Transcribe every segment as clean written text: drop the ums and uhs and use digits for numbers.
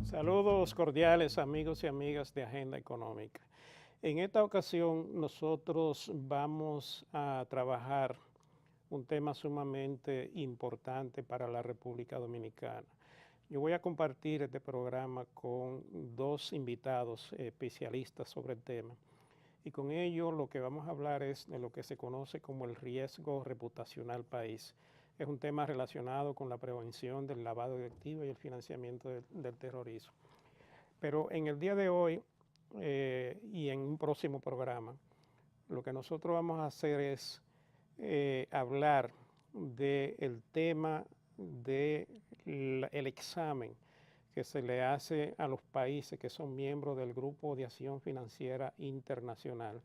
Saludos cordiales amigos y amigas de Agenda Económica. En esta ocasión nosotros vamos a trabajar un tema sumamente importante para la República Dominicana. Yo voy a compartir este programa con dos invitados especialistas sobre el tema y con ello lo que vamos a hablar es de lo que se conoce como el riesgo reputacional país. Es un tema relacionado con la prevención del lavado de activos y el financiamiento del terrorismo. Pero en el día de hoy y en un próximo programa, lo que nosotros vamos a hacer es hablar del tema del examen que se le hace a los países que son miembros del Grupo de Acción Financiera Internacional,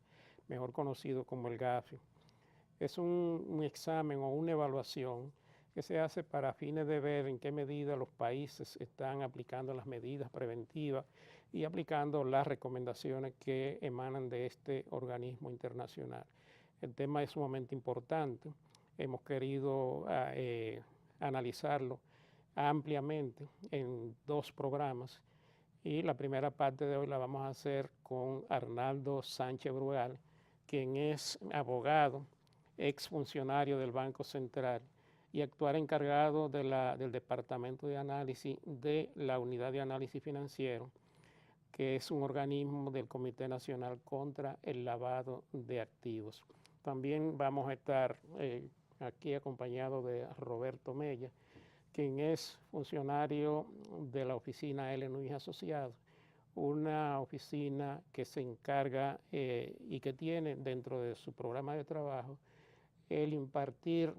mejor conocido como el GAFI. Es un examen o una evaluación que se hace para fines de ver en qué medida los países están aplicando las medidas preventivas y aplicando las recomendaciones que emanan de este organismo internacional. El tema es sumamente importante. Hemos querido analizarlo ampliamente en dos programas y la primera parte de hoy la vamos a hacer con Arnaldo Sánchez Brugal, quien es abogado, exfuncionario del Banco Central y actual encargado del Departamento de Análisis de la Unidad de Análisis Financiero, que es un organismo del Comité Nacional contra el Lavado de Activos. También vamos a estar aquí acompañado de Roberto Mella, quien es funcionario de la oficina L. Nuis Asociados, una oficina que se encarga y que tiene dentro de su programa de trabajo el impartir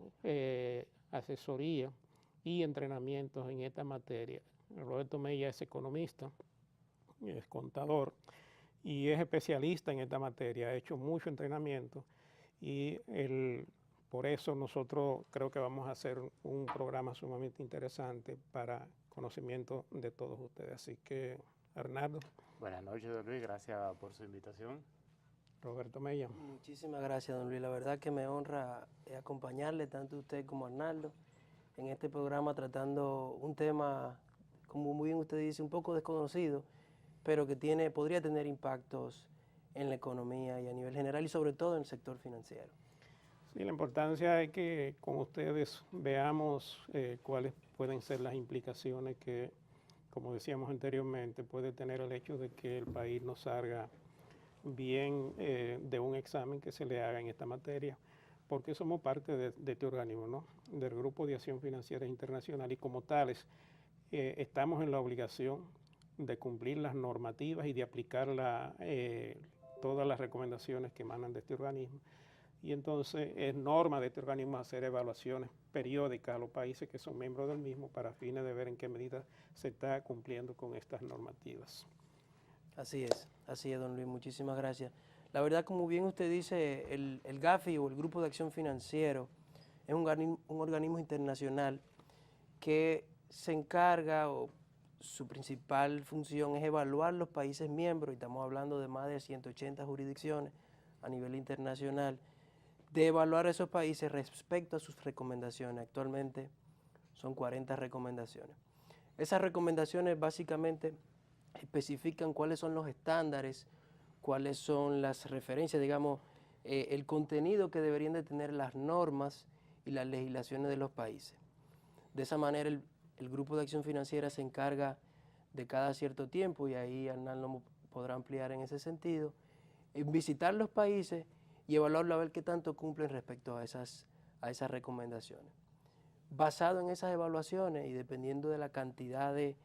asesoría y entrenamientos en esta materia. Roberto Mella es economista, es contador y es especialista en esta materia, ha hecho mucho entrenamiento y por eso nosotros creo que vamos a hacer un programa sumamente interesante para conocimiento de todos ustedes. Así que, Arnaldo. Buenas noches, don Luis, gracias por su invitación. Roberto Mella. Muchísimas gracias, don Luis. La verdad que me honra acompañarle tanto a usted como a Arnaldo en este programa tratando un tema, como muy bien usted dice, un poco desconocido, pero que podría tener impactos en la economía y a nivel general y sobre todo en el sector financiero. Sí, la importancia es que con ustedes veamos cuáles pueden ser las implicaciones que, como decíamos anteriormente, puede tener el hecho de que el país no salga bien de un examen que se le haga en esta materia, porque somos parte de este organismo, ¿no? Del Grupo de Acción Financiera Internacional y como tales estamos en la obligación de cumplir las normativas y de aplicar todas las recomendaciones que emanan de este organismo. Y entonces es norma de este organismo hacer evaluaciones periódicas a los países que son miembros del mismo para fines de ver en qué medida se está cumpliendo con estas normativas. Así es, don Luis, muchísimas gracias. La verdad, como bien usted dice, el GAFI o el Grupo de Acción Financiero es un organismo internacional que se encarga o su principal función es evaluar los países miembros, y estamos hablando de más de 180 jurisdicciones a nivel internacional, de evaluar a esos países respecto a sus recomendaciones. Actualmente son 40 recomendaciones. Esas recomendaciones básicamente especifican cuáles son los estándares, cuáles son las referencias, digamos, el contenido que deberían de tener las normas y las legislaciones de los países. De esa manera el Grupo de Acción Financiera se encarga de cada cierto tiempo, y ahí Arnaldo podrá ampliar en ese sentido, en visitar los países y evaluarlo a ver qué tanto cumplen respecto a esas recomendaciones. Basado en esas evaluaciones y dependiendo de la cantidad de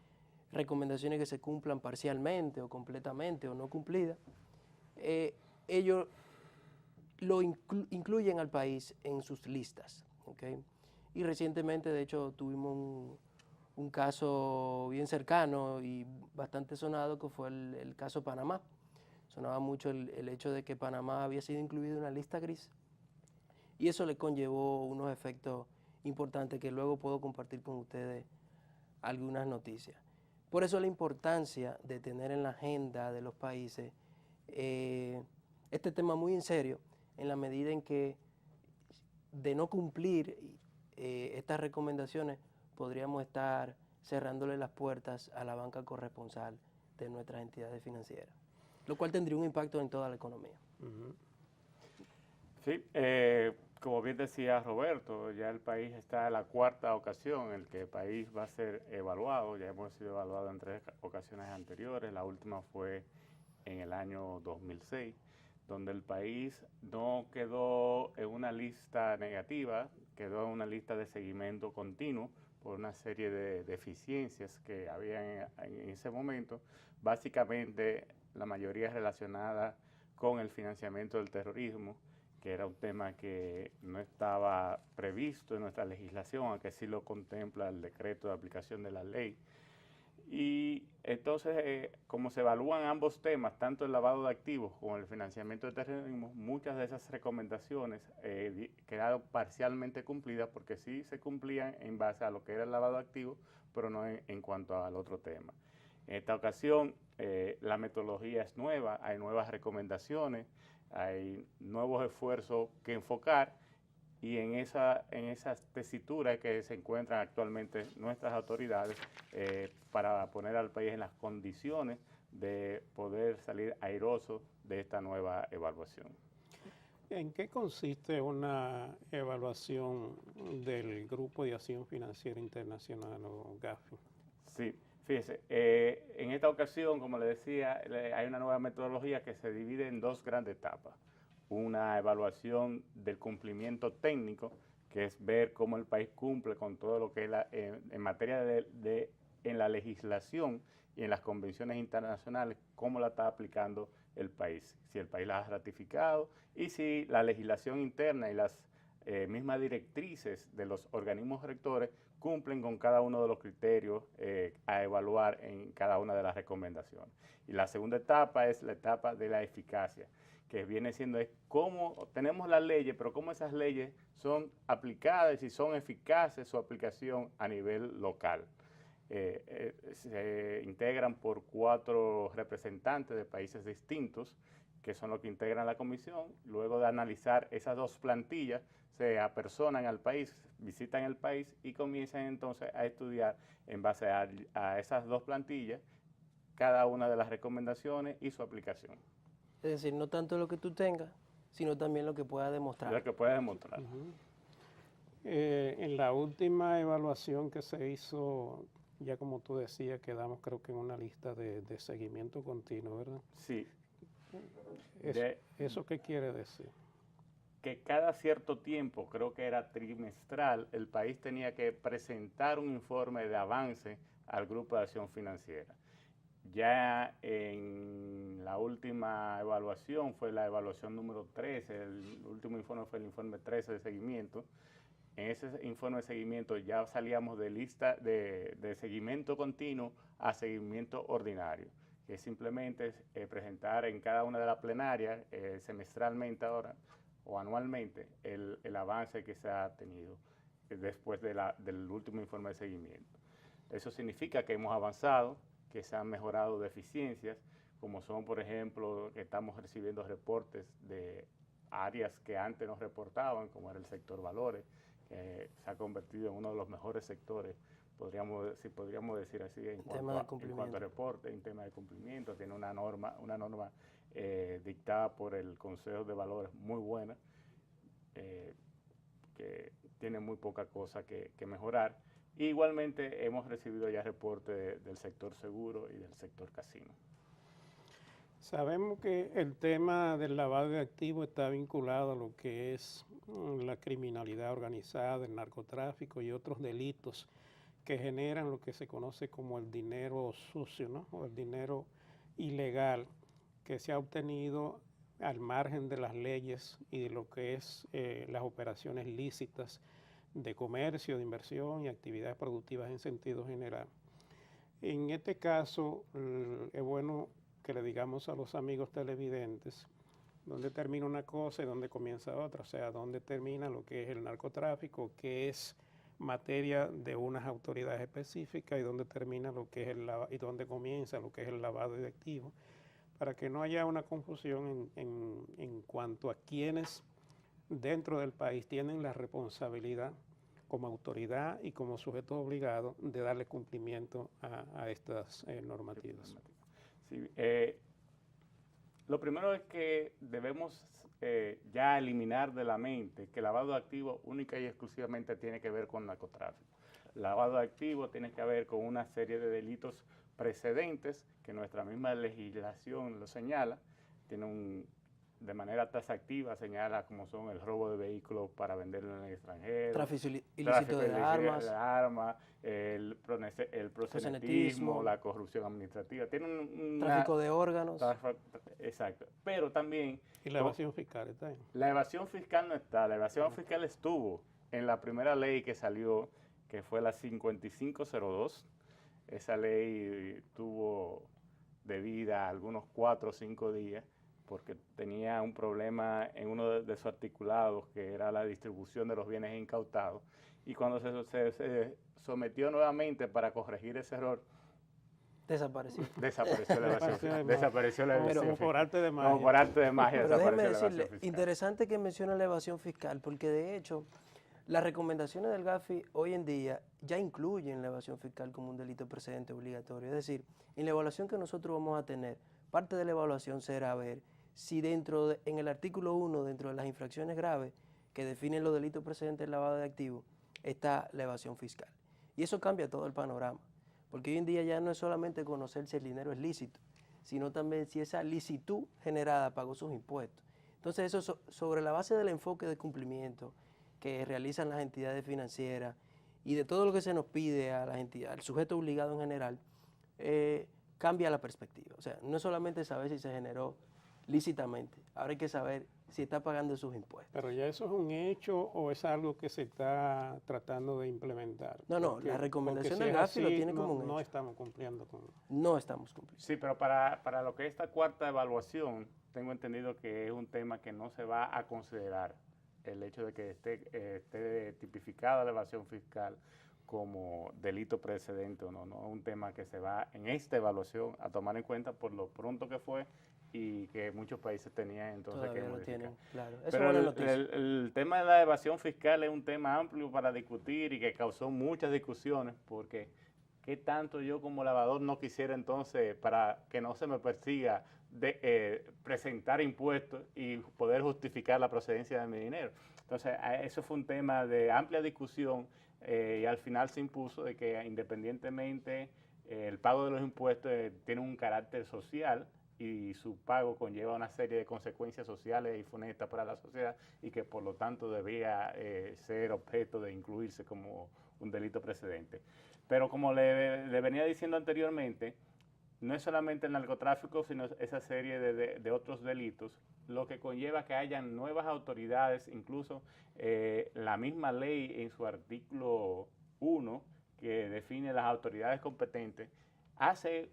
recomendaciones que se cumplan parcialmente o completamente o no cumplidas, ellos lo incluyen al país en sus listas, ¿okay? Y recientemente, de hecho, tuvimos un caso bien cercano y bastante sonado que fue el caso Panamá. Sonaba mucho el hecho de que Panamá había sido incluido en una lista gris y eso le conllevó unos efectos importantes que luego puedo compartir con ustedes algunas noticias. Por eso la importancia de tener en la agenda de los países este tema muy en serio, en la medida en que de no cumplir estas recomendaciones podríamos estar cerrándole las puertas a la banca corresponsal de nuestras entidades financieras, lo cual tendría un impacto en toda la economía. Sí, como bien decía Roberto, ya el país está en la cuarta ocasión en que el país va a ser evaluado. Ya hemos sido evaluados en 3 ocasiones anteriores. La última fue en el año 2006, donde el país no quedó en una lista negativa, quedó en una lista de seguimiento continuo por una serie de deficiencias que había en ese momento, básicamente la mayoría relacionada con el financiamiento del terrorismo, que era un tema que no estaba previsto en nuestra legislación, aunque sí lo contempla el decreto de aplicación de la ley. Y entonces, como se evalúan ambos temas, tanto el lavado de activos como el financiamiento de terrorismo, muchas de esas recomendaciones quedaron parcialmente cumplidas porque sí se cumplían en base a lo que era el lavado de activos, pero no en cuanto al otro tema. En esta ocasión, la metodología es nueva, hay nuevas recomendaciones, hay nuevos esfuerzos que enfocar y en esas tesituras que se encuentran actualmente nuestras autoridades para poner al país en las condiciones de poder salir airoso de esta nueva evaluación. ¿En qué consiste una evaluación del Grupo de Acción Financiera Internacional o GAFI? Sí, fíjese, en esta ocasión, como le decía, hay una nueva metodología que se divide en 2 grandes etapas. Una evaluación del cumplimiento técnico, que es ver cómo el país cumple con todo lo que es en materia en la legislación y en las convenciones internacionales, cómo la está aplicando el país, si el país la ha ratificado y si la legislación interna y las mismas directrices de los organismos rectores cumplen con cada uno de los criterios a evaluar en cada una de las recomendaciones. Y la segunda etapa es la etapa de la eficacia, que viene siendo cómo tenemos las leyes, pero cómo esas leyes son aplicadas y son eficaces su aplicación a nivel local. Se integran por 4 representantes de países distintos, que son los que integran la comisión. Luego de analizar esas 2 plantillas, se apersonan al país, visitan el país y comienzan entonces a estudiar en base a esas 2 plantillas cada una de las recomendaciones y su aplicación. Es decir, no tanto lo que tú tengas, sino también lo que puedas demostrar. Lo que puedes demostrar. En la última evaluación que se hizo, ya como tú decías, quedamos creo que en una lista de seguimiento continuo, ¿verdad? Sí. ¿Eso qué quiere decir? Que cada cierto tiempo, creo que era trimestral, el país tenía que presentar un informe de avance al Grupo de Acción Financiera. Ya en la última evaluación fue la evaluación número 13, el último informe fue el informe 13 de seguimiento. En ese informe de seguimiento ya salíamos de lista de seguimiento continuo a seguimiento ordinario, que simplemente es presentar en cada una de las plenarias semestralmente ahora o anualmente el avance que se ha tenido después del último informe de seguimiento. Eso significa que hemos avanzado, que se han mejorado deficiencias, como son, por ejemplo, que estamos recibiendo reportes de áreas que antes nos reportaban, como era el sector valores, que se ha convertido en uno de los mejores sectores, podríamos decir así, en cuanto a reporte, en tema de cumplimiento. Tiene una norma dictada por el Consejo de Valores muy buena, que tiene muy poca cosa que mejorar. Igualmente hemos recibido ya reportes del sector seguro y del sector casino. Sabemos que el tema del lavado de activos está vinculado a lo que es la criminalidad organizada, el narcotráfico y otros delitos que generan lo que se conoce como el dinero sucio, ¿no? O el dinero ilegal que se ha obtenido al margen de las leyes y de lo que es las operaciones lícitas de comercio, de inversión y actividades productivas en sentido general. En este caso, es bueno que le digamos a los amigos televidentes dónde termina una cosa y dónde comienza otra, o sea, dónde termina lo que es el narcotráfico, que es materia de unas autoridades específicas, y dónde termina lo que es y dónde comienza lo que es el lavado de activos, para que no haya una confusión en cuanto a quienes dentro del país tienen la responsabilidad como autoridad y como sujeto obligado de darle cumplimiento a estas normativas. Sí, lo primero es que debemos ya eliminar de la mente que el lavado de activos única y exclusivamente tiene que ver con narcotráfico. El lavado de activos tiene que ver con una serie de delitos precedentes que nuestra misma legislación lo señala, de manera taxativa señala como son el robo de vehículos para venderlo en el extranjero, tráfico ilícito de armas, el proxenetismo, la corrupción administrativa. Tiene tráfico de órganos. Exacto. Pero también... Y la evasión fiscal está ahí. La evasión fiscal no está. La evasión fiscal estuvo en la primera ley que salió, que fue la 5502. Esa ley tuvo de vida algunos 4 o 5 días, porque tenía un problema en uno de sus articulados, que era la distribución de los bienes incautados. Y cuando se sometió nuevamente para corregir ese error, desapareció. Desapareció la evasión. Desapareció la evasión. Como por arte de magia. Como por arte de magia. Pero déjeme decirle, interesante que menciona la evasión fiscal, porque de hecho, las recomendaciones del GAFI hoy en día ya incluyen la evasión fiscal como un delito precedente obligatorio. Es decir, en la evaluación que nosotros vamos a tener, parte de la evaluación será ver si en el artículo 1, dentro de las infracciones graves que definen los delitos precedentes del lavado de activos, está la evasión fiscal. Y eso cambia todo el panorama, porque hoy en día ya no es solamente conocer si el dinero es lícito, sino también si esa licitud generada pagó sus impuestos. Entonces eso sobre la base del enfoque de cumplimiento que realizan las entidades financieras y de todo lo que se nos pide a las entidades, al sujeto obligado en general, cambia la perspectiva. O sea, no es solamente saber si se generó lícitamente, ahora hay que saber si está pagando sus impuestos. Pero ya eso es un hecho o es algo que se está tratando de implementar. No, la recomendación del GAFI lo tiene como un hecho. No estamos cumpliendo con... No estamos cumpliendo. Sí, pero para lo que es esta cuarta evaluación, tengo entendido que es un tema que no se va a considerar el hecho de que esté tipificada la evasión fiscal como delito precedente o no. No es un tema que se va en esta evaluación a tomar en cuenta por lo pronto que fue y que muchos países tenían entonces todavía que modificar. Tienen, claro. Eso pero es buena noticia. El tema de la evasión fiscal es un tema amplio para discutir y que causó muchas discusiones, porque ¿qué tanto yo como lavador no quisiera entonces, para que no se me persiga, presentar impuestos y poder justificar la procedencia de mi dinero? Entonces, eso fue un tema de amplia discusión y al final se impuso de que independientemente el pago de los impuestos tiene un carácter social y su pago conlleva una serie de consecuencias sociales y funestas para la sociedad y que por lo tanto debía ser objeto de incluirse como un delito precedente. Pero como le venía diciendo anteriormente, no es solamente el narcotráfico, sino esa serie de otros delitos, lo que conlleva que hayan nuevas autoridades, incluso la misma ley en su artículo 1, que define las autoridades competentes, hace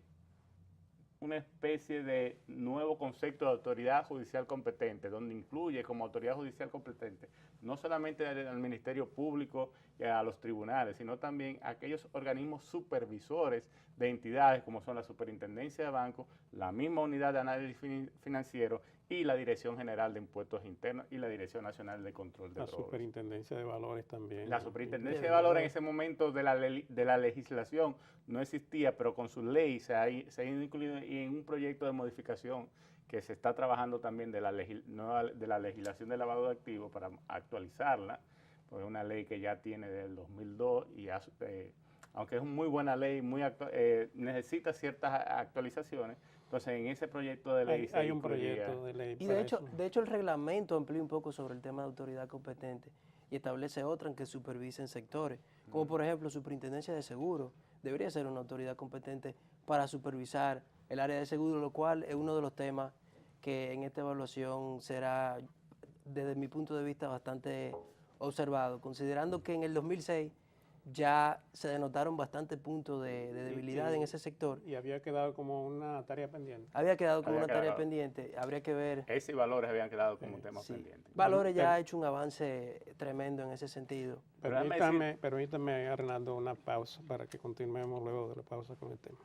una especie de nuevo concepto de autoridad judicial competente, donde incluye como autoridad judicial competente no solamente al Ministerio Público y a los tribunales, sino también a aquellos organismos supervisores de entidades como son la Superintendencia de Bancos, la misma Unidad de Análisis Financiero y la Dirección General de Impuestos Internos y la Dirección Nacional de Control de Drogas. La Superintendencia de Valores también. La Superintendencia de Valores en ese momento de la legislación no existía, pero con su ley se ha incluido y en un proyecto de modificación que se está trabajando también de la legislación de lavado de activos para actualizarla, porque es una ley que ya tiene del 2002 y aunque es una muy buena ley, necesita ciertas actualizaciones. Entonces, en ese proyecto de ley hay un proyecto de ley. Y de hecho el reglamento amplía un poco sobre el tema de autoridad competente y establece otra en que supervisen sectores, como por ejemplo Superintendencia de Seguros. Debería ser una autoridad competente para supervisar el área de seguro, lo cual es uno de los temas que en esta evaluación será, desde mi punto de vista, bastante observado, considerando que en el 2006 ya se denotaron bastantes puntos de debilidad en ese sector. Y había quedado como una tarea pendiente. Había quedado como Había una tarea quedado. pendiente, habría que ver. Ese y Valores habían quedado como un tema Sí. pendiente. Valores ya ha hecho un avance tremendo en ese sentido. Pero déjame Permítame, Hernando, una pausa para que continuemos luego de la pausa con el tema.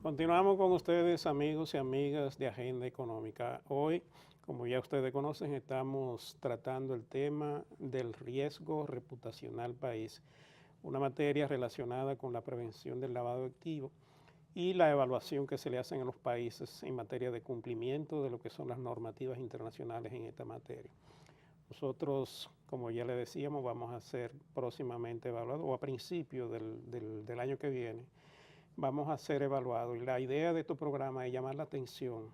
Continuamos con ustedes, amigos y amigas de Agenda Económica. Hoy, como ya ustedes conocen, estamos tratando el tema del riesgo reputacional país, una materia relacionada con la prevención del lavado de activos y la evaluación que se le hacen a los países en materia de cumplimiento de lo que son las normativas internacionales en esta materia. Nosotros, como ya le decíamos, vamos a ser próximamente evaluados, o a principios del año que viene, vamos a ser evaluados. Y la idea de este programa es llamar la atención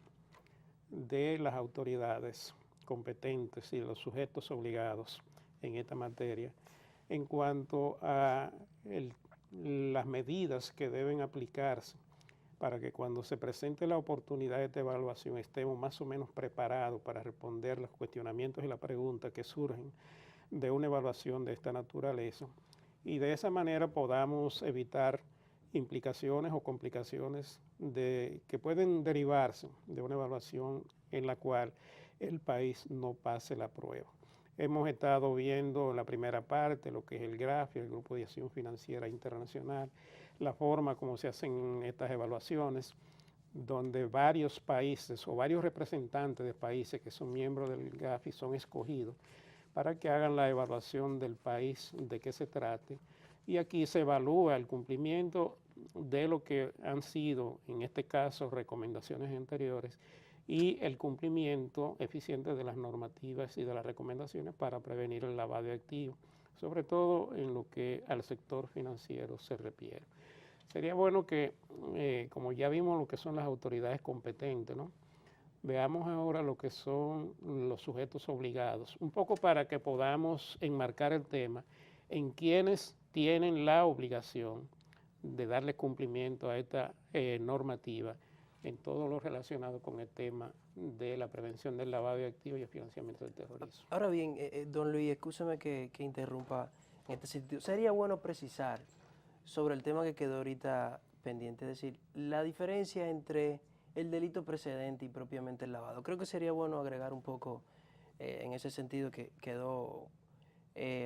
de las autoridades competentes y de los sujetos obligados en esta materia en cuanto a las medidas que deben aplicarse para que cuando se presente la oportunidad de esta evaluación estemos más o menos preparados para responder los cuestionamientos y las preguntas que surgen de una evaluación de esta naturaleza, y de esa manera podamos evitar implicaciones o complicaciones que pueden derivarse de una evaluación en la cual el país no pase la prueba. Hemos estado viendo en la primera parte lo que es el GRAFI, el Grupo de Acción Financiera Internacional, la forma como se hacen estas evaluaciones, donde varios países o varios representantes de países que son miembros del GRAFI son escogidos para que hagan la evaluación del país, de qué se trate. Y aquí se evalúa el cumplimiento de lo que han sido, en este caso, recomendaciones anteriores y el cumplimiento eficiente de las normativas y de las recomendaciones para prevenir el lavado de activos, sobre todo en lo que al sector financiero se refiere. Sería bueno que, como ya vimos lo que son las autoridades competentes, ¿no?, veamos ahora lo que son los sujetos obligados, un poco para que podamos enmarcar el tema en quienes tienen la obligación de darle cumplimiento a esta normativa en todo lo relacionado con el tema de la prevención del lavado de activos y el financiamiento del terrorismo. Ahora bien, don Luis, escúchame que interrumpa en este sentido. Sería bueno precisar sobre el tema que quedó ahorita pendiente, es decir, la diferencia entre el delito precedente y propiamente el lavado. Creo que sería bueno agregar un poco en ese sentido que quedó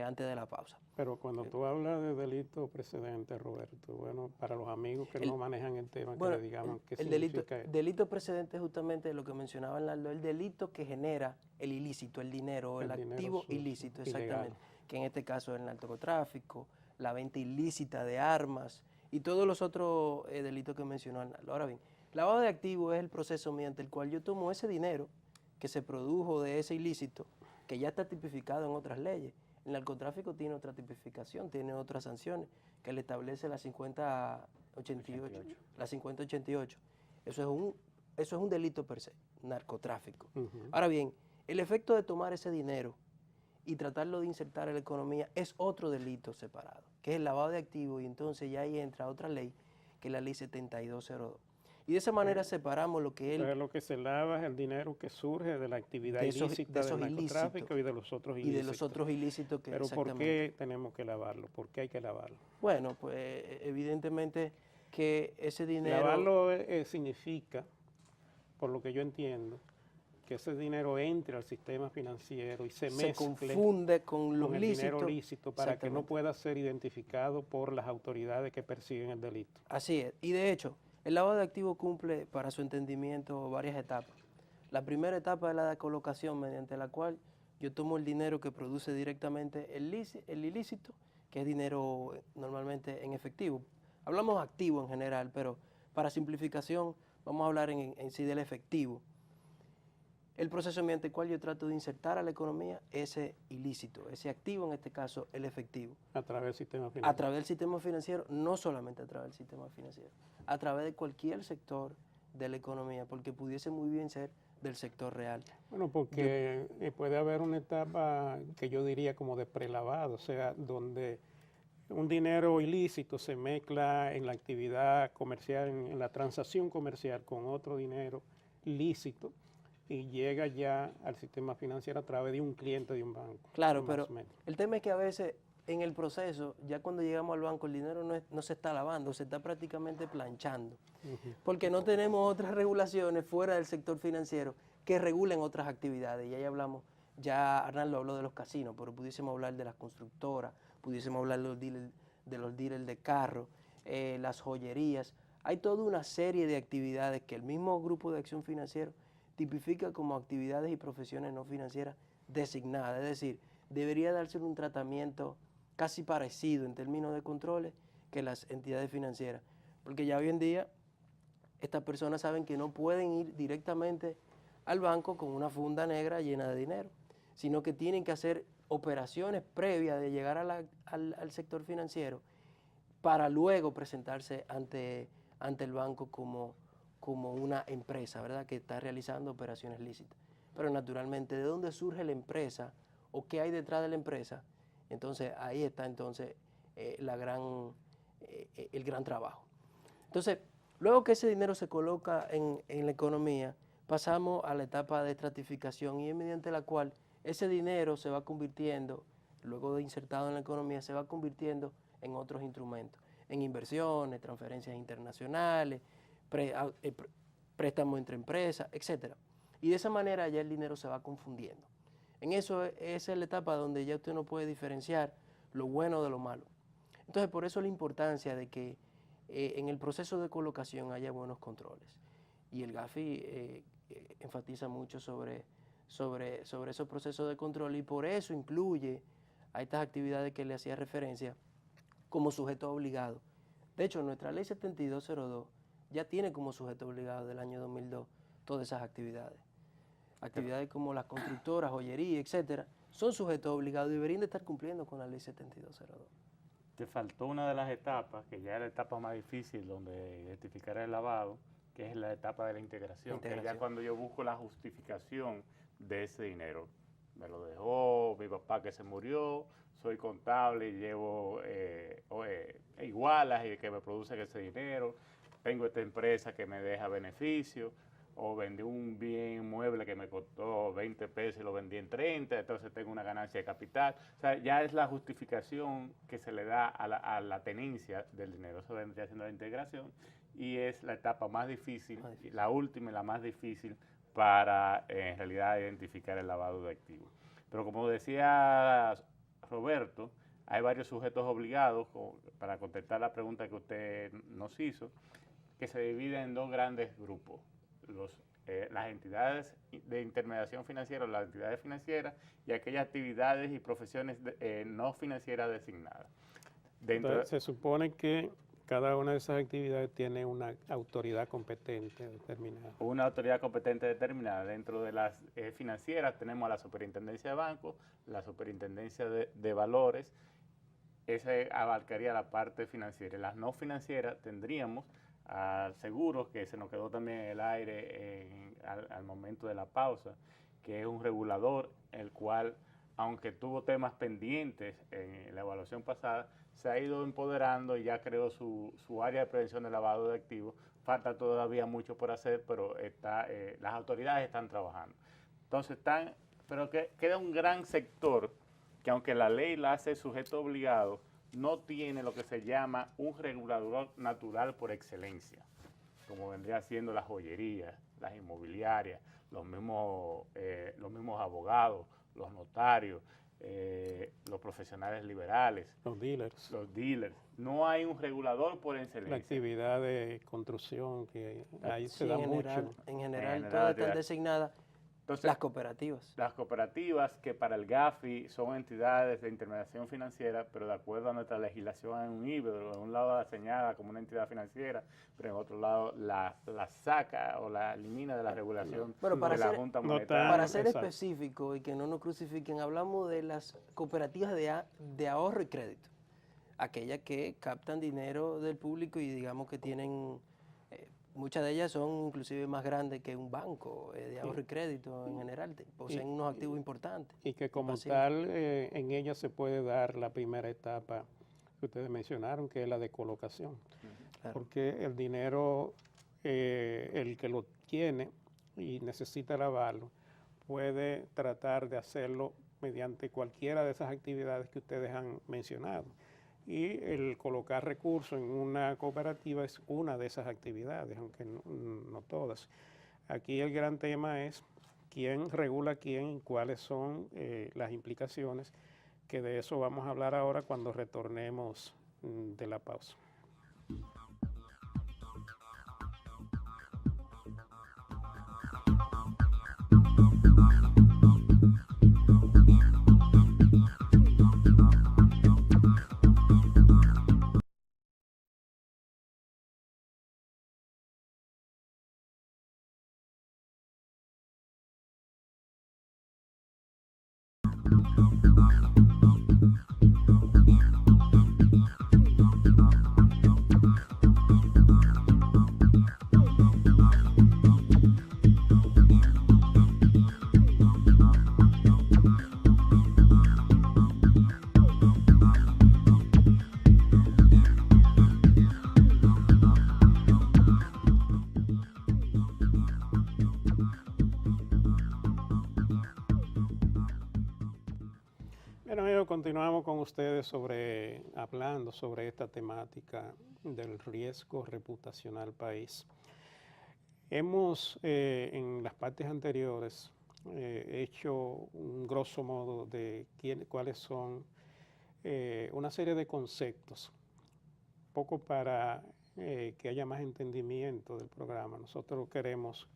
antes de la pausa. Pero cuando tú hablas de delito precedente, Roberto, bueno, para los amigos que no manejan el tema, bueno, que le digamos qué el significa eso. delito precedente es justamente lo que mencionaba Arnaldo, el delito que genera el ilícito, el dinero, el activo sucio, ilícito, ilegal. exactamente, que en este caso es el narcotráfico, la venta ilícita de armas y todos los otros delitos que mencionó Arnaldo. Ahora bien, lavado de activos es el proceso mediante el cual yo tomo ese dinero que se produjo de ese ilícito, que ya está tipificado en otras leyes. El narcotráfico tiene otra tipificación, tiene otras sanciones que le establece la 5088. La 5088. Eso es un delito per se, narcotráfico. Ahora bien, el efecto de tomar ese dinero y tratarlo de insertar en la economía es otro delito separado, que es el lavado de activos, y entonces ya ahí entra otra ley, que es la ley 7202. Y de esa manera separamos lo que Entonces, lo que se lava es el dinero que surge de la actividad ilícita del narcotráfico y de los otros ilícitos. Y de los otros ilícitos que Pero ¿por qué tenemos que lavarlo? ¿Por qué hay que lavarlo? Bueno, pues evidentemente que ese dinero... Lavarlo significa, por lo que yo entiendo, que ese dinero entre al sistema financiero y se mezcle confunde con los el lícitos, dinero lícito para que no pueda ser identificado por las autoridades que persiguen el delito. Así es. Y de hecho, el lavado de activos cumple, para su entendimiento, varias etapas. La primera etapa es la de colocación, mediante la cual yo tomo el dinero que produce directamente el ilícito, que es dinero normalmente en efectivo. Hablamos activo en general, pero para simplificación vamos a hablar en sí del efectivo. El proceso mediante el cual yo trato de insertar a la economía ese ilícito, ese activo, en este caso el efectivo. A través del sistema A financiero. través del sistema financiero, no solamente a través del sistema financiero, a través de cualquier sector de la economía, porque pudiese muy bien ser del sector real. Bueno, porque puede haber una etapa que yo diría como de prelavado, o sea, donde un dinero ilícito se mezcla en la actividad comercial, en la transacción comercial con otro dinero lícito y llega ya al sistema financiero a través de un cliente de un banco. Claro, más pero o menos. el tema es que a veces en el proceso, ya cuando llegamos al banco, el dinero no se está lavando, se está prácticamente planchando, porque no tenemos otras regulaciones fuera del sector financiero que regulen otras actividades. Y ahí hablamos, ya Arnaldo habló de los casinos, pero pudiésemos hablar de las constructoras, pudiésemos hablar de los dealers de carro, las joyerías. Hay toda una serie de actividades que el mismo Grupo de Acción Financiera tipifica como actividades y profesiones no financieras designadas. Es decir, debería darse un tratamiento casi parecido en términos de controles que las entidades financieras. Porque ya hoy en día estas personas saben que no pueden ir directamente al banco con una funda negra llena de dinero, sino que tienen que hacer operaciones previas de llegar al sector financiero para luego presentarse ante el banco como una empresa, ¿verdad?, que está realizando operaciones lícitas. Pero naturalmente, ¿de dónde surge la empresa o qué hay detrás de la empresa? Entonces, ahí está entonces el gran trabajo. Entonces, luego que ese dinero se coloca en la economía, pasamos a la etapa de estratificación y es mediante la cual ese dinero se va convirtiendo, luego de insertado en la economía, se va convirtiendo en otros instrumentos, en inversiones, transferencias internacionales, préstamos entre empresas, etc. Y de esa manera ya el dinero se va confundiendo. Esa es la etapa donde ya usted no puede diferenciar lo bueno de lo malo. Entonces, por eso la importancia de que en el proceso de colocación haya buenos controles. Y el GAFI enfatiza mucho sobre esos procesos de control y por eso incluye a estas actividades que le hacía referencia como sujeto obligado. De hecho, nuestra ley 7202 ya tiene como sujeto obligado del año 2002 todas esas actividades. Actividades como las constructoras, joyería, etcétera, son sujetos obligados y deberían de estar cumpliendo con la ley 7202. Te faltó una de las etapas, que ya es la etapa más difícil donde identificar el lavado, que es la etapa de la integración, que es ya cuando yo busco la justificación de ese dinero. Me lo dejó mi papá que se murió, soy contable y llevo igualas y que me producen ese dinero, tengo esta empresa que me deja beneficio, o vendí un bien mueble que me costó 20 pesos y lo vendí en 30, entonces tengo una ganancia de capital. O sea, ya es la justificación que se le da a la tenencia del dinero. Eso vendría siendo la integración y es la etapa más difícil, la última y la más difícil para en realidad identificar el lavado de activos. Pero como decía Roberto, hay varios sujetos obligados, para contestar la pregunta que usted nos hizo, que se dividen en dos grandes grupos. Las entidades de intermediación financiera, las entidades financieras y aquellas actividades y profesiones no financieras designadas. Entonces, se supone que cada una de esas actividades tiene una autoridad competente determinada. Una autoridad competente determinada. Dentro de las financieras tenemos a la Superintendencia de Bancos, la Superintendencia de Valores, ese abarcaría la parte financiera. Las no financieras tendríamos al seguros, que se nos quedó también en el aire al momento de la pausa, que es un regulador, el cual, aunque tuvo temas pendientes en la evaluación pasada, se ha ido empoderando y ya creó su área de prevención de lavado de activos. Falta todavía mucho por hacer, pero las autoridades están trabajando. Entonces pero queda un gran sector que, aunque la ley la hace sujeto obligado, no tiene lo que se llama un regulador natural por excelencia, como vendría siendo la joyería, las inmobiliarias, los mismos abogados, los notarios, los profesionales liberales, los dealers. No hay un regulador por excelencia. La actividad de construcción, que ahí se da mucho. En general, todas están designadas Entonces, Las cooperativas que para el GAFI son entidades de intermediación financiera, pero de acuerdo a nuestra legislación en un híbrido, en un lado la señala como una entidad financiera, pero en otro lado la saca o la elimina de la regulación Bueno, de la Junta no Monetaria. para ser Exacto. específico y que no nos crucifiquen, hablamos de las cooperativas de ahorro y crédito, aquellas que captan dinero del público y digamos que tienen, muchas de ellas son inclusive más grandes que un banco de ahorro y crédito en general, poseen unos activos importantes. Y que como pasivos. tal en ella se puede dar la primera etapa que ustedes mencionaron, que es la de colocación. Claro. Porque el dinero, el que lo tiene y necesita lavarlo, puede tratar de hacerlo mediante cualquiera de esas actividades que ustedes han mencionado. Y el colocar recursos en una cooperativa es una de esas actividades, aunque no todas. Aquí el gran tema es quién regula quién y cuáles son las implicaciones, que de eso vamos a hablar ahora cuando retornemos de la pausa. Bueno, amigos, continuamos con ustedes hablando sobre esta temática del riesgo reputacional país. Hemos en las partes anteriores hecho un grosso modo de cuáles son una serie de conceptos, poco para que haya más entendimiento del programa. Nosotros queremos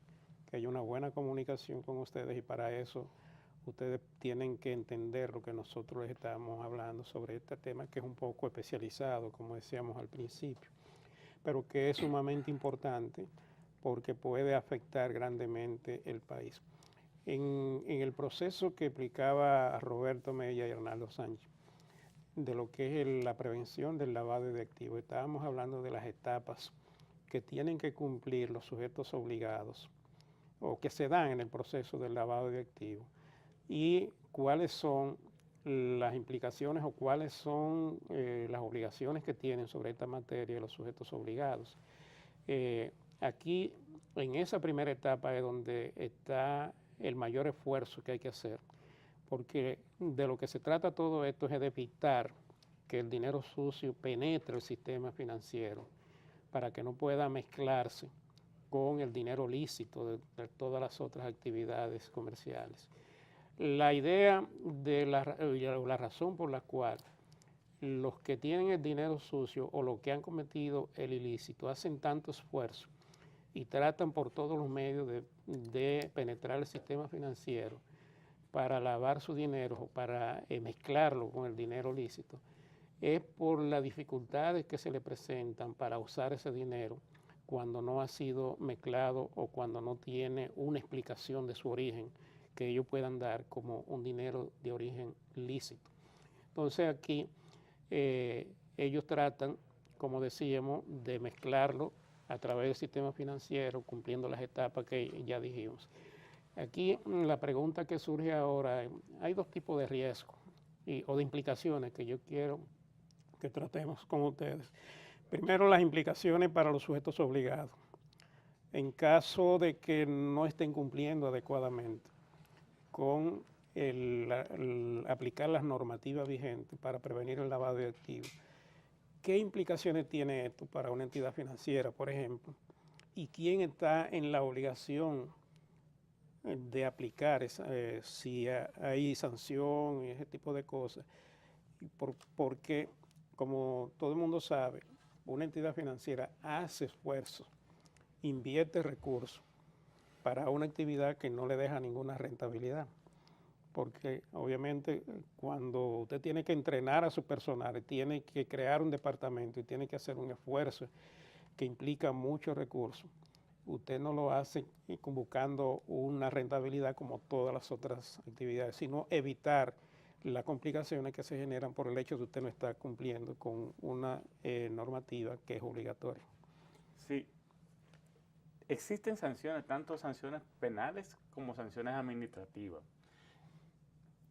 que haya una buena comunicación con ustedes y para eso ustedes tienen que entender lo que nosotros les estamos hablando sobre este tema, que es un poco especializado, como decíamos al principio, pero que es sumamente importante porque puede afectar grandemente el país. En el proceso que explicaba Roberto Mella y Arnaldo Sánchez, de lo que es la prevención del lavado de activos, estábamos hablando de las etapas que tienen que cumplir los sujetos obligados o que se dan en el proceso del lavado de activos y cuáles son las implicaciones o cuáles son las obligaciones que tienen sobre esta materia los sujetos obligados. Aquí, en esa primera etapa es donde está el mayor esfuerzo que hay que hacer, porque de lo que se trata todo esto es de evitar que el dinero sucio penetre el sistema financiero para que no pueda mezclarse con el dinero lícito de todas las otras actividades comerciales. La idea de la razón por la cual los que tienen el dinero sucio o los que han cometido el ilícito hacen tanto esfuerzo y tratan por todos los medios de penetrar el sistema financiero para lavar su dinero o para mezclarlo con el dinero lícito, es por las dificultades que se le presentan para usar ese dinero cuando no ha sido mezclado o cuando no tiene una explicación de su origen que ellos puedan dar como un dinero de origen lícito. Entonces aquí ellos tratan, como decíamos, de mezclarlo a través del sistema financiero, cumpliendo las etapas que ya dijimos. Aquí la pregunta que surge ahora, hay dos tipos de riesgo o de implicaciones que yo quiero que tratemos con ustedes. Primero, las implicaciones para los sujetos obligados. En caso de que no estén cumpliendo adecuadamente con el aplicar las normativas vigentes para prevenir el lavado de activos, ¿qué implicaciones tiene esto para una entidad financiera, por ejemplo? ¿Y quién está en la obligación de aplicar si hay sanción y ese tipo de cosas? Porque, como todo el mundo sabe, una entidad financiera hace esfuerzos, invierte recursos para una actividad que no le deja ninguna rentabilidad. Porque obviamente cuando usted tiene que entrenar a su personal, tiene que crear un departamento y tiene que hacer un esfuerzo que implica muchos recursos, usted no lo hace buscando una rentabilidad como todas las otras actividades, sino evitar las complicaciones que se generan por el hecho de que usted no está cumpliendo con una normativa que es obligatoria. Sí, existen sanciones, tanto sanciones penales como sanciones administrativas.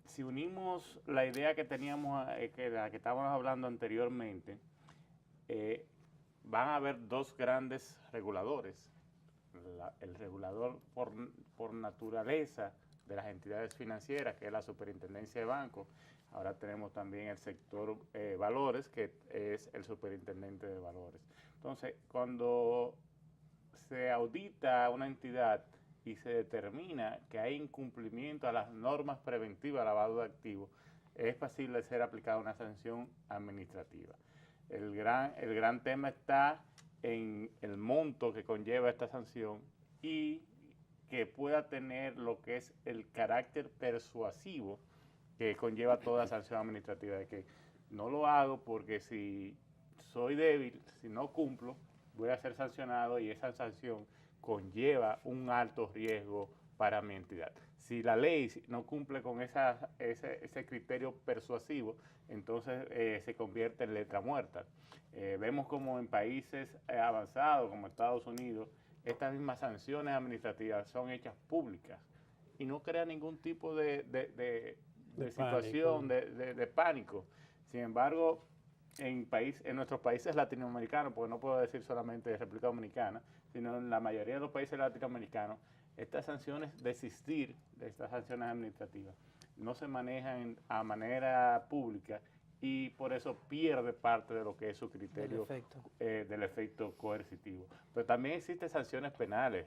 Si unimos la idea que teníamos, que la que estábamos hablando anteriormente, van a haber dos grandes reguladores. El regulador por naturaleza de las entidades financieras, que es la Superintendencia de Bancos. Ahora tenemos también el sector valores, que es el Superintendente de Valores. Entonces, cuando se audita una entidad y se determina que hay incumplimiento a las normas preventivas de lavado de activos, es posible ser aplicada una sanción administrativa. El gran tema está en el monto que conlleva esta sanción y que pueda tener lo que es el carácter persuasivo que conlleva toda sanción administrativa, de que no lo hago porque si soy débil, si no cumplo, voy a ser sancionado y esa sanción conlleva un alto riesgo para mi entidad. Si la ley no cumple con ese criterio persuasivo, entonces se convierte en letra muerta. Vemos como en países avanzados como Estados Unidos, estas mismas sanciones administrativas son hechas públicas y no crea ningún tipo de situación de pánico. Sin embargo, en nuestros países latinoamericanos, porque no puedo decir solamente de República Dominicana, sino en la mayoría de los países latinoamericanos, estas sanciones, desistir de estas sanciones administrativas, no se manejan a manera pública y por eso pierde parte de lo que es su criterio del efecto coercitivo. Pero también existen sanciones penales.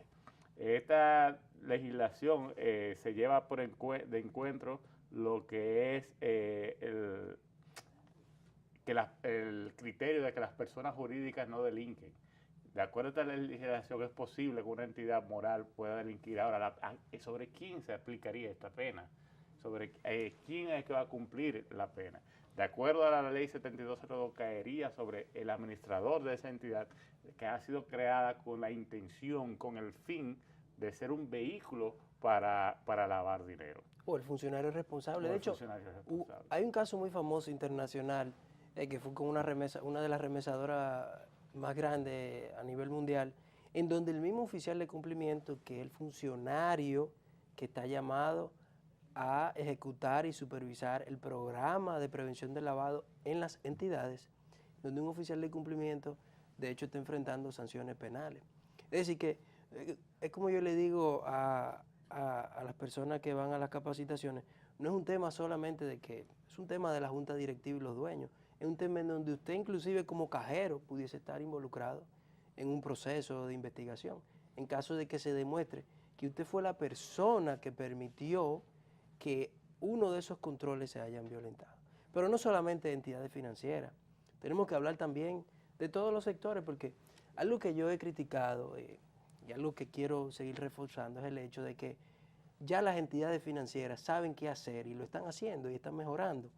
Esta legislación se lleva de encuentro lo que es el criterio de que las personas jurídicas no delinquen. De acuerdo a esta legislación es posible que una entidad moral pueda delinquir. Ahora, ¿sobre quién se aplicaría esta pena? ¿Sobre quién es que va a cumplir la pena? De acuerdo a la ley 7202 caería sobre el administrador de esa entidad que ha sido creada con la intención, con el fin de ser un vehículo para lavar dinero. O el funcionario responsable. De hecho, hay un caso muy famoso internacional que fue con una de las remesadoras más grandes a nivel mundial, en donde el mismo oficial de cumplimiento, que es el funcionario que está llamado a ejecutar y supervisar el programa de prevención del lavado en las entidades, donde un oficial de cumplimiento de hecho está enfrentando sanciones penales. Es decir que es como yo le digo a las personas que van a las capacitaciones, no es un tema solamente de que, es un tema de la junta directiva y los dueños, es un tema en donde usted inclusive como cajero pudiese estar involucrado en un proceso de investigación, en caso de que se demuestre que usted fue la persona que permitió que uno de esos controles se hayan violentado. Pero no solamente de entidades financieras, tenemos que hablar también de todos los sectores, porque algo que yo he criticado y algo que quiero seguir reforzando es el hecho de que ya las entidades financieras saben qué hacer y lo están haciendo y están mejorando.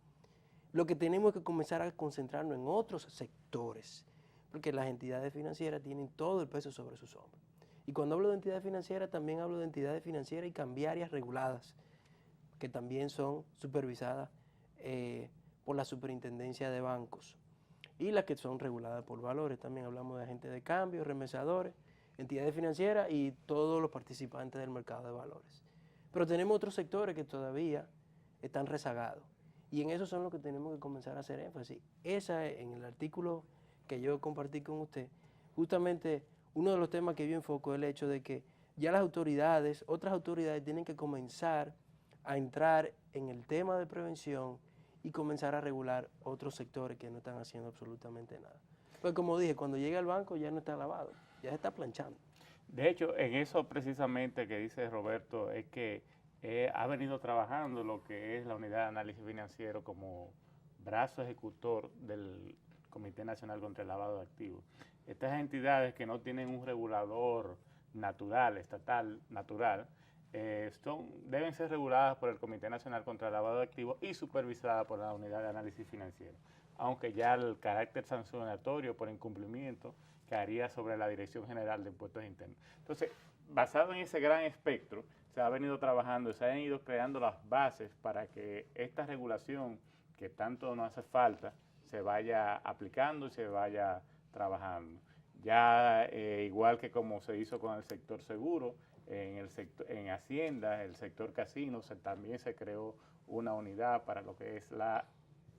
Lo que tenemos que comenzar a concentrarnos en otros sectores, porque las entidades financieras tienen todo el peso sobre sus hombros. Y cuando hablo de entidades financieras, también hablo de entidades financieras y cambiarias reguladas, que también son supervisadas por la Superintendencia de Bancos, y las que son reguladas por valores. También hablamos de agentes de cambio, remesadores, entidades financieras y todos los participantes del mercado de valores. Pero tenemos otros sectores que todavía están rezagados. Y en eso son los que tenemos que comenzar a hacer énfasis. Esa es, en el artículo que yo compartí con usted, justamente uno de los temas que yo enfoco es el hecho de que ya las autoridades, otras autoridades tienen que comenzar a entrar en el tema de prevención y comenzar a regular otros sectores que no están haciendo absolutamente nada. Pues como dije, cuando llega al banco ya no está lavado, ya se está planchando. De hecho, en eso precisamente que dice Roberto, es que ha venido trabajando lo que es la Unidad de Análisis Financiero como brazo ejecutor del Comité Nacional contra el Lavado de Activos. Estas entidades que no tienen un regulador natural, estatal, natural, deben ser reguladas por el Comité Nacional contra el Lavado de Activos y supervisadas por la Unidad de Análisis Financiero, aunque ya el carácter sancionatorio por incumplimiento caería sobre la Dirección General de Impuestos Internos. Entonces, basado en ese gran espectro, se ha venido trabajando, se han ido creando las bases para que esta regulación, que tanto nos hace falta, se vaya aplicando y se vaya trabajando. Ya igual que como se hizo con el sector seguro, en Hacienda, el sector casino, también se creó una unidad para lo que es la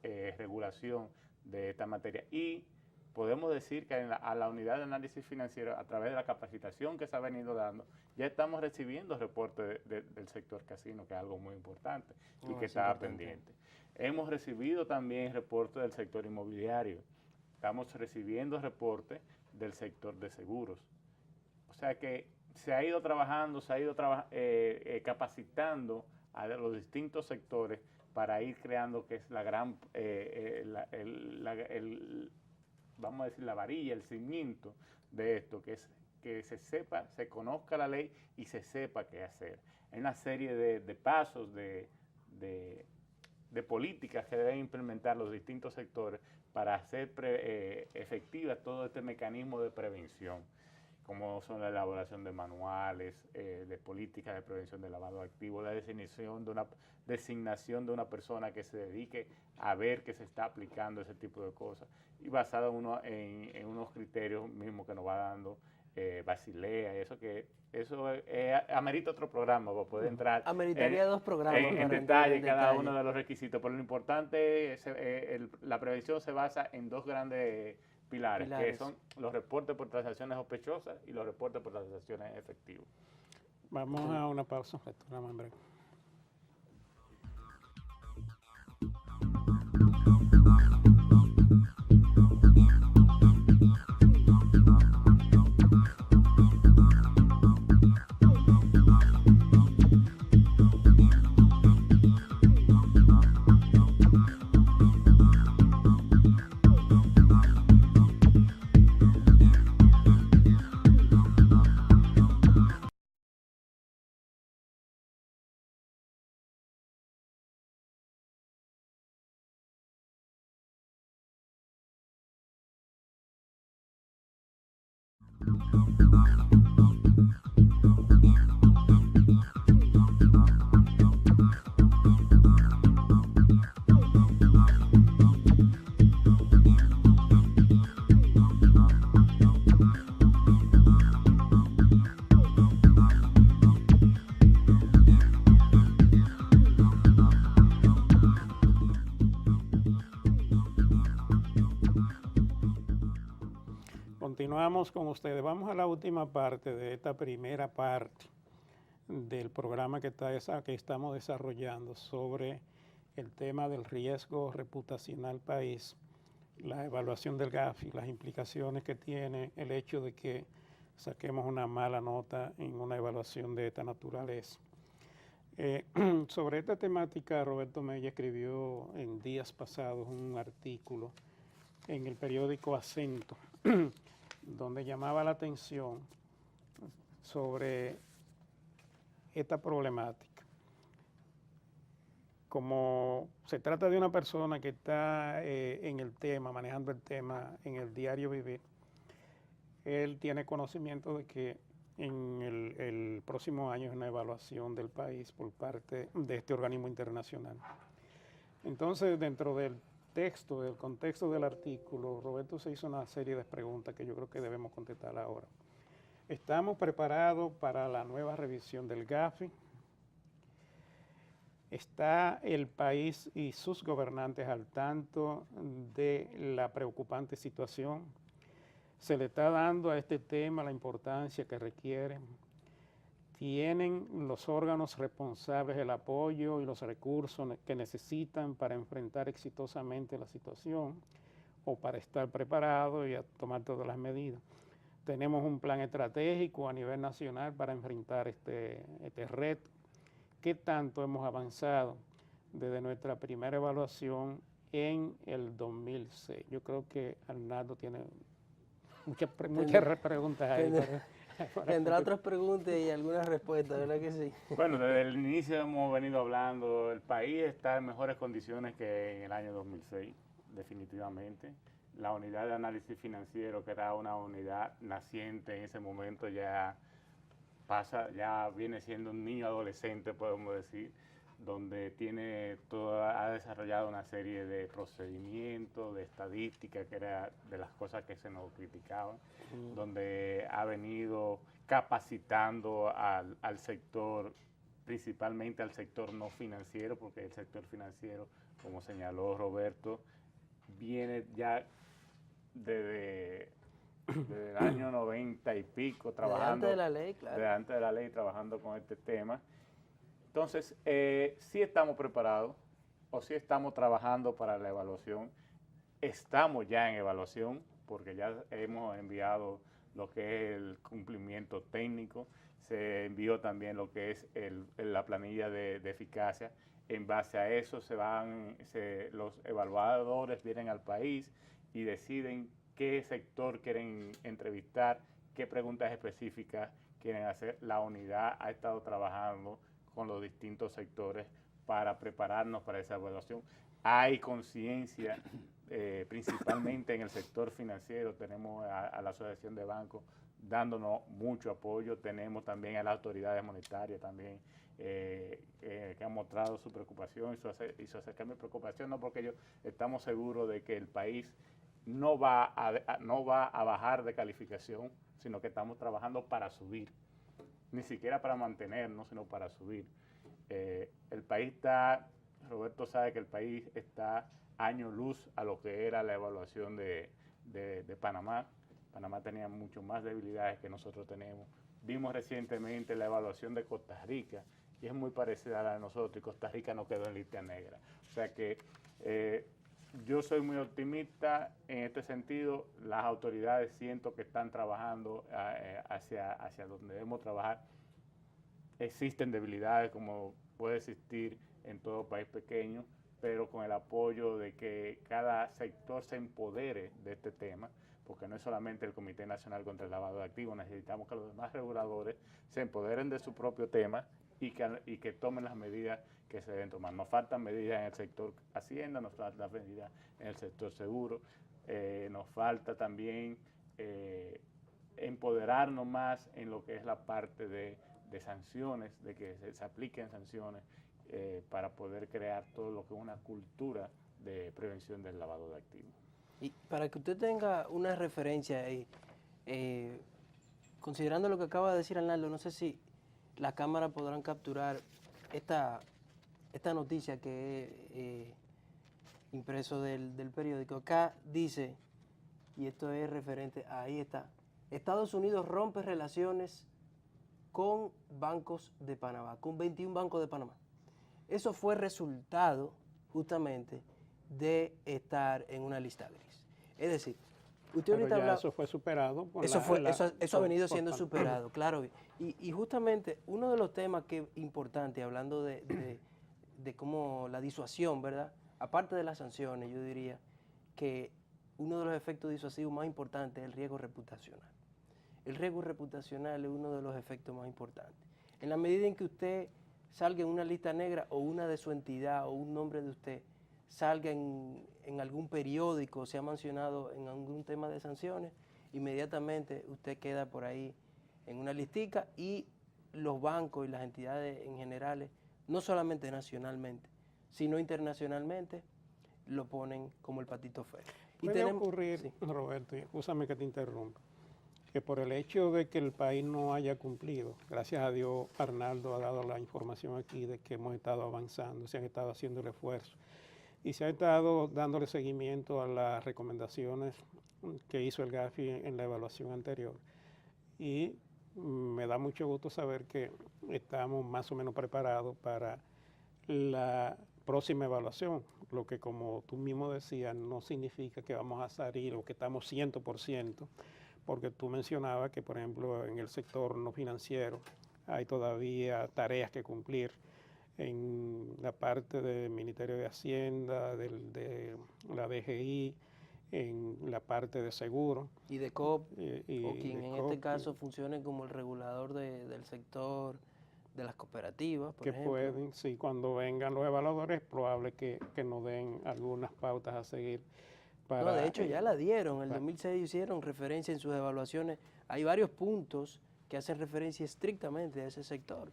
regulación de esta materia. Y podemos decir que a la unidad de análisis financiero, a través de la capacitación que se ha venido dando, ya estamos recibiendo reportes del sector casino, que es algo muy importante y que está pendiente. Hemos recibido también reportes del sector inmobiliario, estamos recibiendo reportes del sector de seguros. O sea que se ha ido trabajando, se ha ido capacitando a los distintos sectores para ir creando que es la gran, vamos a decir, la varilla, el cimiento de esto, que es que se sepa, se conozca la ley y se sepa qué hacer. Hay una serie de pasos, de políticas que deben implementar los distintos sectores para hacer efectiva todo este mecanismo de prevención, como son la elaboración de manuales, de políticas de prevención de lavado de activos, la designación de una persona que se dedique a ver que se está aplicando ese tipo de cosas, y basado en unos criterios mismos que nos va dando Basilea, eso amerita otro programa para poder entrar ameritaría 2 programas en detalle cada uno de los requisitos, pero lo importante es la prevención se basa en 2 grandes pilares, que son los reportes por transacciones sospechosas y los reportes por transacciones efectivas. Vamos a una pausa, retornamos en breve. Continuamos con ustedes. Vamos a la última parte de esta primera parte del programa que estamos desarrollando sobre el tema del riesgo reputacional país, la evaluación del GAFI, las implicaciones que tiene el hecho de que saquemos una mala nota en una evaluación de esta naturaleza. Sobre esta temática, Roberto Mella escribió en días pasados un artículo en el periódico Acento, donde llamaba la atención sobre esta problemática. Como se trata de una persona que está en el tema, manejando el tema en el diario vivir, él tiene conocimiento de que en el próximo año es una evaluación del país por parte de este organismo internacional. Entonces, dentro del contexto del artículo, Roberto se hizo una serie de preguntas que yo creo que debemos contestar ahora. ¿Estamos preparados para la nueva revisión del GAFI? ¿Está el país y sus gobernantes al tanto de la preocupante situación? ¿Se le está dando a este tema la importancia que requiere? ¿Tienen los órganos responsables el apoyo y los recursos que necesitan para enfrentar exitosamente la situación o para estar preparados y a tomar todas las medidas? ¿Tenemos un plan estratégico a nivel nacional para enfrentar este reto? ¿Qué tanto hemos avanzado desde nuestra primera evaluación en el 2006? Yo creo que Arnaldo tiene muchas preguntas ahí. Tendrá otras preguntas y algunas respuestas, ¿verdad que sí? Bueno, desde el inicio hemos venido hablando, el país está en mejores condiciones que en el año 2006, definitivamente. La unidad de análisis financiero, que era una unidad naciente en ese momento, ya viene siendo un niño adolescente, podemos decir, donde ha desarrollado una serie de procedimientos, de estadísticas, que era de las cosas que se nos criticaban, donde ha venido capacitando al sector, principalmente al sector no financiero, porque el sector financiero, como señaló Roberto, viene ya desde el año 90 y pico trabajando. Desde antes de la ley, claro. Desde antes de la ley, trabajando con este tema. Entonces, sí estamos preparados o sí estamos trabajando para la evaluación. Estamos ya en evaluación porque ya hemos enviado lo que es el cumplimiento técnico. Se envió también lo que es la planilla de eficacia. En base a eso los evaluadores vienen al país y deciden qué sector quieren entrevistar, qué preguntas específicas quieren hacer. La unidad ha estado trabajando con los distintos sectores para prepararnos para esa evaluación. Hay conciencia, principalmente en el sector financiero, tenemos a la Asociación de Bancos dándonos mucho apoyo, tenemos también a las autoridades monetarias también, que han mostrado su preocupación y su acercamiento. Preocupación no, porque ellos estamos seguros de que el país no va a bajar de calificación, sino que estamos trabajando para subir. Ni siquiera para mantenernos, sino para subir. El país Roberto sabe que el país está año luz a lo que era la evaluación de Panamá. Panamá tenía mucho más debilidades que nosotros tenemos. Vimos recientemente la evaluación de Costa Rica y es muy parecida a la de nosotros, y Costa Rica no quedó en lista negra. O sea que yo soy muy optimista en este sentido. Las autoridades siento que están trabajando hacia donde debemos trabajar. Existen debilidades como puede existir en todo país pequeño, pero con el apoyo de que cada sector se empodere de este tema, porque no es solamente el Comité Nacional contra el Lavado de Activos, necesitamos que los demás reguladores se empoderen de su propio tema y que tomen las medidas que se deben tomar. Nos faltan medidas en el sector Hacienda, nos faltan medidas en el sector seguro, nos falta también empoderarnos más en lo que es la parte de sanciones, de que se apliquen sanciones para poder crear todo lo que es una cultura de prevención del lavado de activos. Y para que usted tenga una referencia, considerando lo que acaba de decir Arnaldo, no sé si la cámara podrán capturar esta noticia que he impreso del periódico. Acá dice, y esto es referente, ahí está, Estados Unidos rompe relaciones con bancos de Panamá, con 21 bancos de Panamá. Eso fue resultado justamente de estar en una lista gris. Es decir, usted ahorita habla, eso fue superado. Eso ha venido siendo superado, claro. Y justamente uno de los temas que es importante, hablando de cómo la disuasión, ¿verdad? Aparte de las sanciones, yo diría que uno de los efectos disuasivos más importantes es el riesgo reputacional. El riesgo reputacional es uno de los efectos más importantes. En la medida en que usted salga en una lista negra o una de su entidad o un nombre de usted salga en algún periódico, se ha mencionado en algún tema de sanciones, inmediatamente usted queda por ahí en una listica y los bancos y las entidades en general, no solamente nacionalmente, sino internacionalmente, lo ponen como el patito feo. Puede ocurrir, sí, Roberto, y escúchame que te interrumpa, que por el hecho de que el país no haya cumplido, gracias a Dios Arnaldo ha dado la información aquí de que hemos estado avanzando, se han estado haciendo el esfuerzo y se ha estado dándole seguimiento a las recomendaciones que hizo el GAFI en la evaluación anterior. Y me da mucho gusto saber que estamos más o menos preparados para la próxima evaluación, lo que como tú mismo decías no significa que vamos a salir o que estamos 100%, porque tú mencionabas que, por ejemplo, en el sector no financiero hay todavía tareas que cumplir en la parte del Ministerio de Hacienda, de la DGI, en la parte de seguro. Y de COP, y o quien de en COP, este caso funcione como el regulador del sector de las cooperativas, por que ejemplo. pueden, sí, cuando vengan los evaluadores, es probable que nos den algunas pautas a seguir. No, de hecho ya la dieron, en el para- 2006 hicieron referencia en sus evaluaciones, hay varios puntos que hacen referencia estrictamente a ese sector.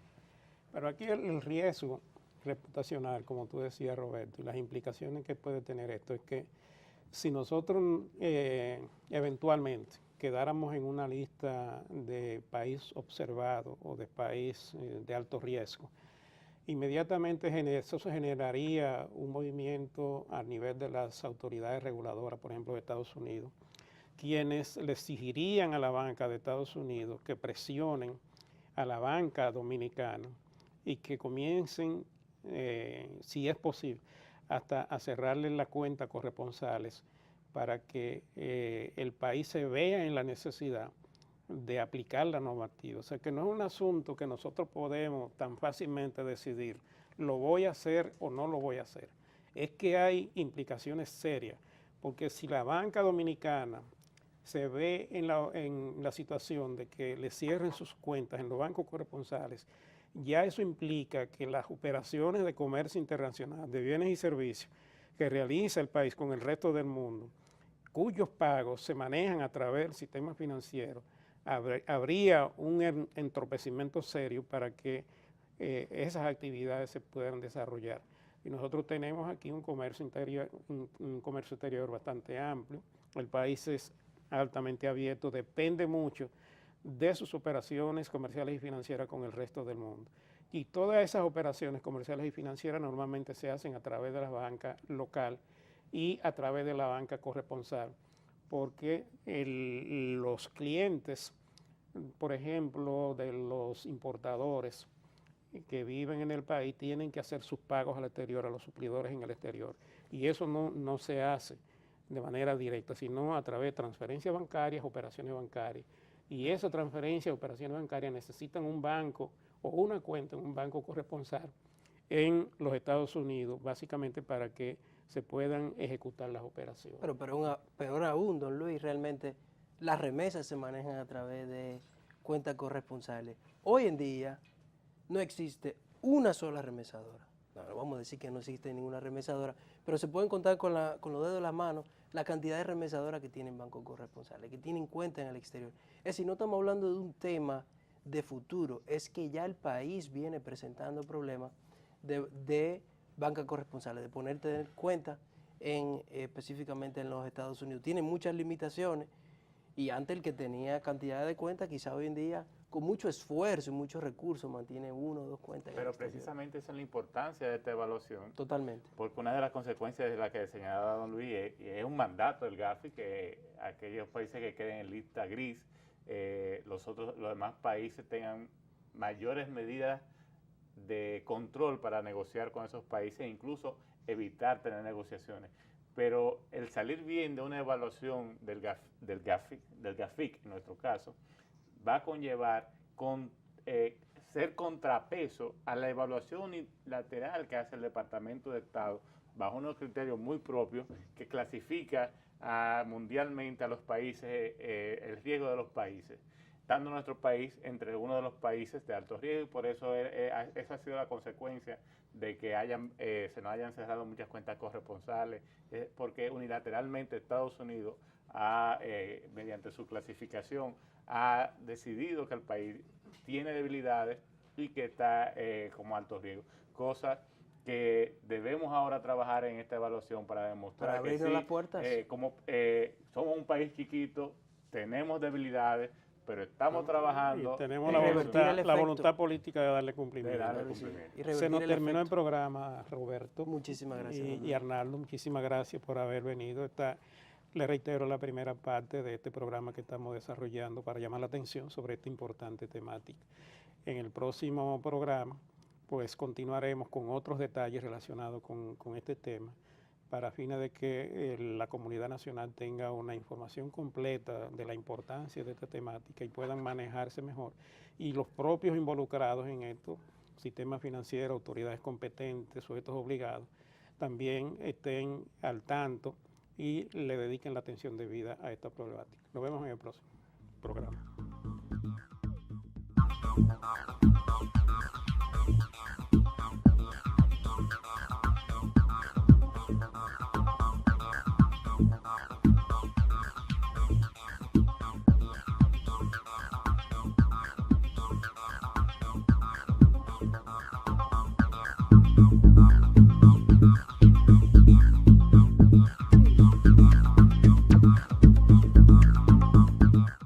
Pero aquí el riesgo reputacional, como tú decías, Roberto, y las implicaciones que puede tener esto es que si nosotros eventualmente quedáramos en una lista de país observado o de país de alto riesgo, inmediatamente eso generaría un movimiento a nivel de las autoridades reguladoras, por ejemplo, de Estados Unidos, quienes le exigirían a la banca de Estados Unidos que presionen a la banca dominicana y que comiencen, si es posible, hasta a cerrarle la cuenta a corresponsales para que el país se vea en la necesidad de aplicar la normativa. O sea, que no es un asunto que nosotros podemos tan fácilmente decidir, lo voy a hacer o no lo voy a hacer. Es que hay implicaciones serias, porque si la banca dominicana se ve en la situación de que le cierren sus cuentas en los bancos corresponsales, ya eso implica que las operaciones de comercio internacional de bienes y servicios que realiza el país con el resto del mundo, cuyos pagos se manejan a través del sistema financiero, habría un entorpecimiento serio para que esas actividades se puedan desarrollar. Y nosotros tenemos aquí un comercio exterior bastante amplio, el país es altamente abierto, depende mucho de sus operaciones comerciales y financieras con el resto del mundo. Y todas esas operaciones comerciales y financieras normalmente se hacen a través de la banca local y a través de la banca corresponsal, porque los clientes, por ejemplo, de los importadores que viven en el país, tienen que hacer sus pagos al exterior, a los suplidores en el exterior. Y eso no se hace de manera directa, sino a través de transferencias bancarias, operaciones bancarias. Y esa transferencia, operaciones bancarias necesitan un banco o una cuenta en un banco corresponsal en los Estados Unidos, básicamente para que se puedan ejecutar las operaciones. Pero peor aún, don Luis, realmente las remesas se manejan a través de cuentas corresponsales. Hoy en día no existe una sola remesadora. No vamos a decir que no existe ninguna remesadora, pero se pueden contar con los dedos de las manos la cantidad de remesadoras que tienen bancos corresponsales, que tienen cuenta en el exterior. Es decir, no estamos hablando de un tema de futuro, es que ya el país viene presentando problemas de bancas corresponsales, de tener cuenta específicamente en los Estados Unidos. Tiene muchas limitaciones y antes el que tenía cantidad de cuentas, quizá hoy en día con mucho esfuerzo y muchos recursos mantiene 1 o 2 cuentas. Pero precisamente esa es la importancia de esta evaluación. Totalmente. Porque una de las consecuencias de la que señalaba don Luis es un mandato del GAFI que aquellos países que queden en lista gris, los demás países tengan mayores medidas de control para negociar con esos países e incluso evitar tener negociaciones. Pero el salir bien de una evaluación del GAFIC en nuestro caso, va a conllevar ser contrapeso a la evaluación unilateral que hace el Departamento de Estado bajo unos criterios muy propios que clasifica mundialmente a los países, el riesgo de los países, dando nuestro país entre uno de los países de alto riesgo, y por eso esa ha sido la consecuencia de que se nos hayan cerrado muchas cuentas corresponsales, porque unilateralmente Estados Unidos mediante su clasificación ha decidido que el país tiene debilidades y que está como alto riesgo, cosas que debemos ahora trabajar en esta evaluación para demostrar que sí, las puertas. Somos un país chiquito, tenemos debilidades, pero estamos trabajando. Y tenemos la voluntad política de darle cumplimiento. Se nos terminó el programa, Roberto. Muchísimas gracias. Y Arnaldo, muchísimas gracias por haber venido. Le reitero la primera parte de este programa que estamos desarrollando para llamar la atención sobre esta importante temática. En el próximo programa, pues continuaremos con otros detalles relacionados con este tema, para fines de que la comunidad nacional tenga una información completa de la importancia de esta temática y puedan manejarse mejor. Y los propios involucrados en esto, sistema financiero, autoridades competentes, sujetos obligados, también estén al tanto y le dediquen la atención debida a esta problemática. Nos vemos en el próximo programa.